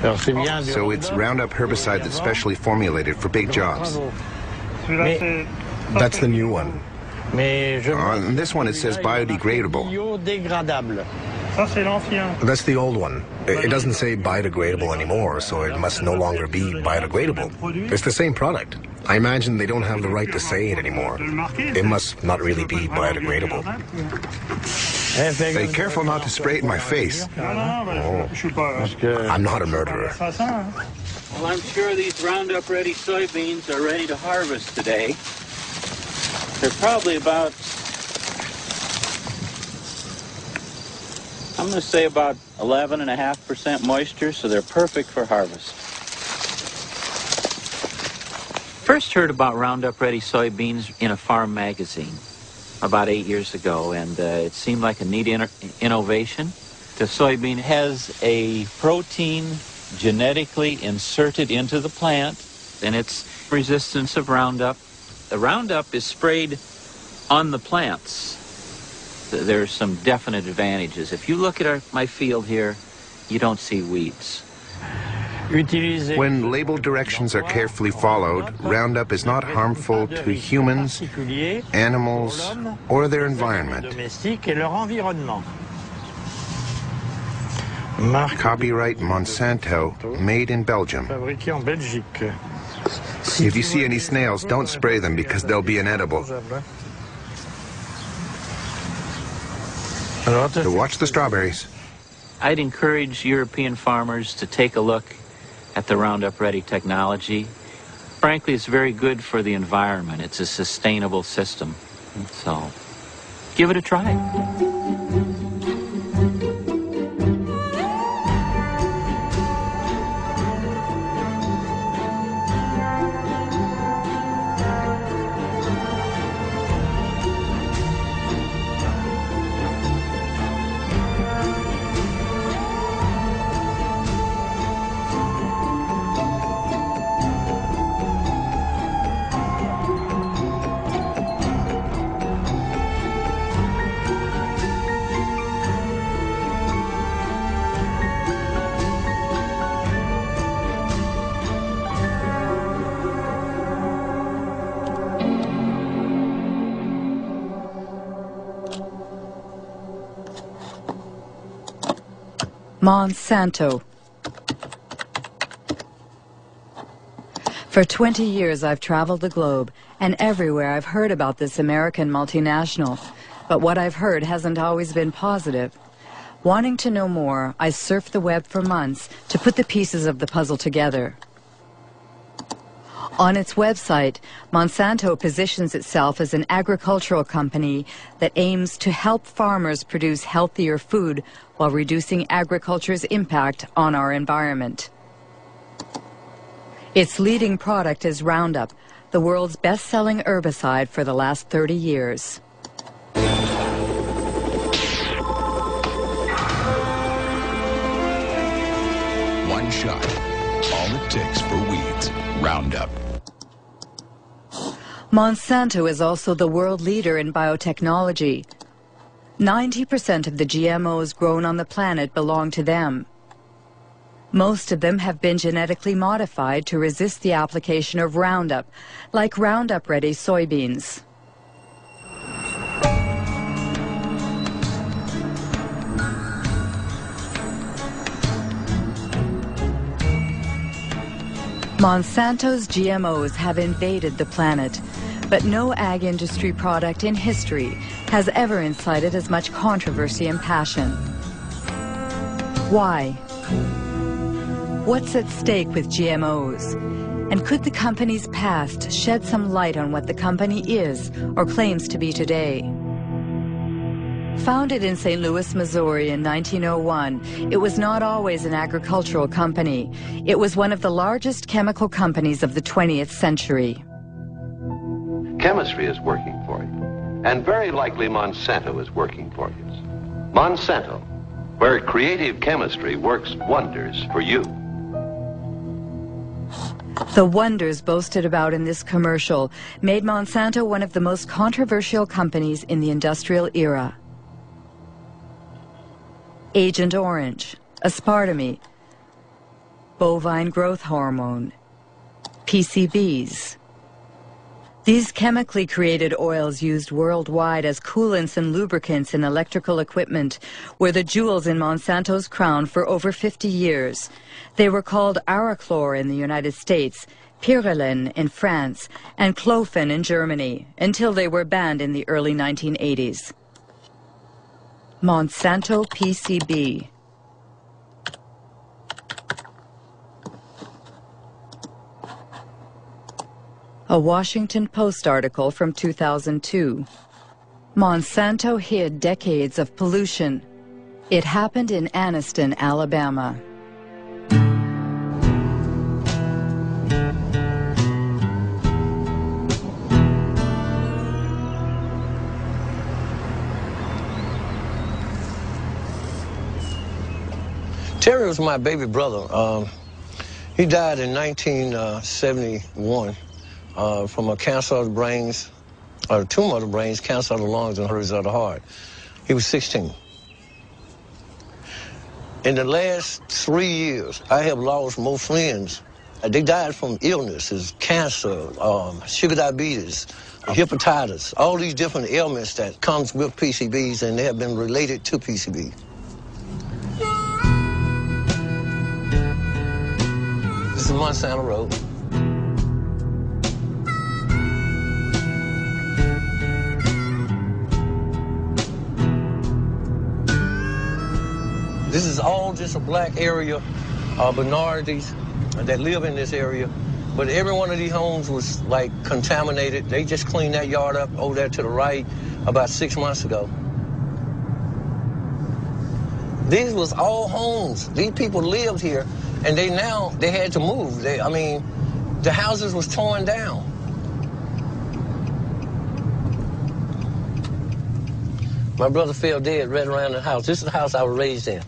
So it's Roundup herbicide that's specially formulated for big jobs. That's the new one. On this one it says biodegradable. That's the old one. It doesn't say biodegradable anymore, so it must no longer be biodegradable. It's the same product. I imagine they don't have the right to say it anymore. It must not really be biodegradable. Be careful not to spray it in my face. Oh, I'm not a murderer. Well, I'm sure these Roundup-ready soybeans are ready to harvest today. They're probably about, I'm going to say about 11.5% moisture, so they're perfect for harvest. First heard about Roundup-ready soybeans in a farm magazine about 8 years ago, and it seemed like a neat innovation. The soybean has a protein genetically inserted into the plant, and its resistance of Roundup. The Roundup is sprayed on the plants. There's some definite advantages. If you look at my field here, you don't see weeds. When label directions are carefully followed, Roundup is not harmful to humans, animals, or their environment. Copyright Monsanto, made in Belgium. If you see any snails, don't spray them because they'll be inedible. So watch the strawberries. I'd encourage European farmers to take a look at the Roundup-ready technology. Frankly, it's very good for the environment. It's a sustainable system. So, give it a try. Monsanto. For 20 years I've traveled the globe, and everywhere I've heard about this American multinational. But what I've heard hasn't always been positive. Wanting to know more, I surfed the web for months to put the pieces of the puzzle together. On its website, Monsanto positions itself as an agricultural company that aims to help farmers produce healthier food while reducing agriculture's impact on our environment. Its leading product is Roundup, the world's best-selling herbicide for the last 30 years. One shot, all it takes for weeds, Roundup. Monsanto is also the world leader in biotechnology. 90% of the GMOs grown on the planet belong to them. Most of them have been genetically modified to resist the application of Roundup, like Roundup-ready soybeans. Monsanto's GMOs have invaded the planet, but no ag industry product in history has ever incited as much controversy and passion. Why? What's at stake with GMOs? And could the company's past shed some light on what the company is or claims to be today? Founded in St. Louis, Missouri in 1901, it was not always an agricultural company. It was one of the largest chemical companies of the 20th century. Chemistry is working for you, and very likely Monsanto is working for you. Monsanto, where creative chemistry works wonders for you. The wonders boasted about in this commercial made Monsanto one of the most controversial companies in the industrial era. Agent Orange, aspartame, bovine growth hormone, PCBs. These chemically created oils used worldwide as coolants and lubricants in electrical equipment were the jewels in Monsanto's crown for over 50 years. They were called Arachlor in the United States, Pyrrolin in France, and Clofen in Germany, until they were banned in the early 1980s. Monsanto PCB. A Washington Post article from 2002. Monsanto hid decades of pollution. It happened in Anniston, Alabama. Terry was my baby brother. He died in 1971 from a cancer of the brains, or a tumor of the brains, cancer of the lungs, and hers of the heart. He was 16. In the last 3 years, I have lost more friends. They died from illnesses, cancer, sugar diabetes, hepatitis, all these different ailments that comes with PCBs, and they have been related to PCB. This is Monsanto Road. This is all just a black area, minorities that live in this area. But every one of these homes was like contaminated. They just cleaned that yard up over there to the right about 6 months ago. These was all homes. These people lived here, and they had to move. The houses was torn down. My brother fell dead right around the house. This is the house I was raised in.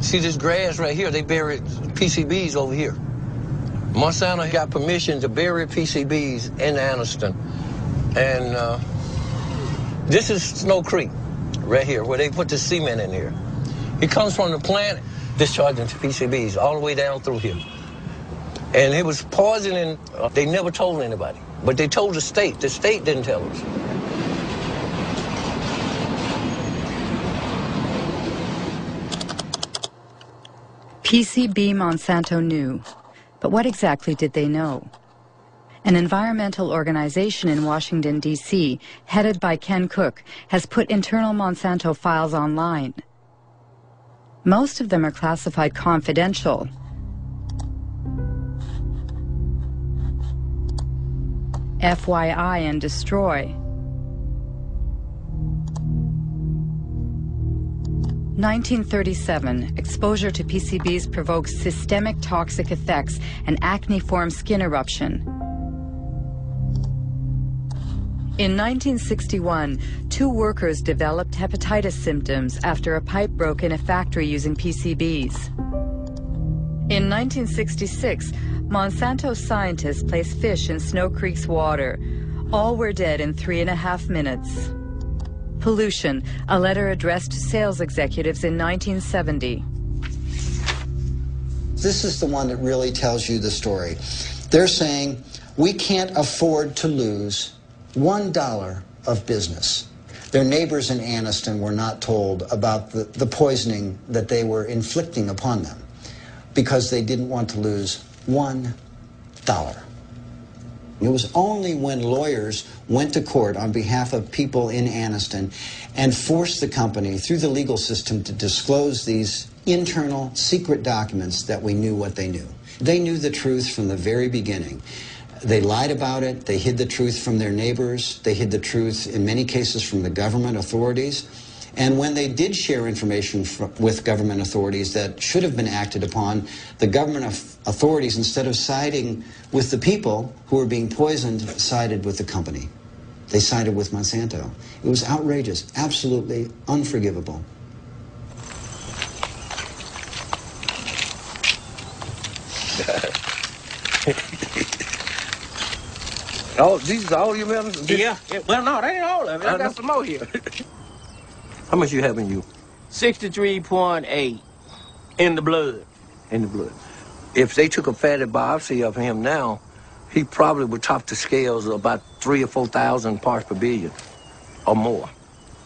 See this grass right here? They buried PCBs over here. Monsanto got permission to bury PCBs in Anniston. And this is Snow Creek right here, where they put the cement in here. It comes from the plant discharging to PCBs all the way down through here. And it was poisoning. They never told anybody, but they told the state. The state didn't tell us. PCB Monsanto knew, but what exactly did they know? An environmental organization in Washington, D.C., headed by Ken Cook, has put internal Monsanto files online. Most of them are classified confidential. FYI and destroy. 1937, exposure to PCBs provokes systemic toxic effects and acne-form skin eruption. In 1961, 2 workers developed hepatitis symptoms after a pipe broke in a factory using PCBs. In 1966, Monsanto scientists placed fish in Snow Creek's water. All were dead in 3.5 minutes. Pollution, a letter addressed to sales executives in 1970. This is the one that really tells you the story. They're saying, we can't afford to lose $1 of business. Their neighbors in Anniston were not told about the poisoning that they were inflicting upon them because they didn't want to lose $1. It was only when lawyers went to court on behalf of people in Anniston and forced the company through the legal system to disclose these internal secret documents that we knew what they knew. They knew the truth from the very beginning. They lied about it. They hid the truth from their neighbors. They hid the truth, in many cases, from the government authorities. And when they did share information with government authorities that should have been acted upon, the government authorities, instead of siding with the people who were being poisoned, sided with the company. They sided with Monsanto. It was outrageous, absolutely unforgivable. Oh, these are all your medicines? Yeah. Well, no, that ain't all of it. I got some more here. How much you have in you? 63.8 in the blood. In the blood. If they took a fatty biopsy of him now, he probably would top the scales of about 3,000 or 4,000 parts per billion or more.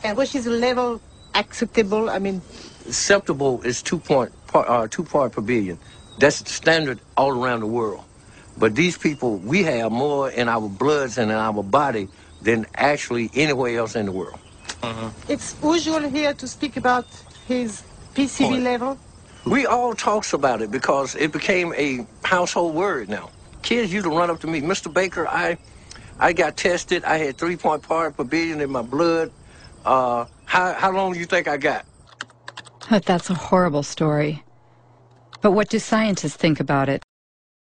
And what is the level acceptable? I mean, acceptable is 2 part per billion. That's standard all around the world. But these people, we have more in our bloods and in our body than actually anywhere else in the world. It's usual here to speak about his PCB level. We all talks about it because it became a household word now. Kids used to run up to me, Mr. Baker, I got tested. I had 3 parts per billion in my blood. How long do you think I got? That's a horrible story. But what do scientists think about it?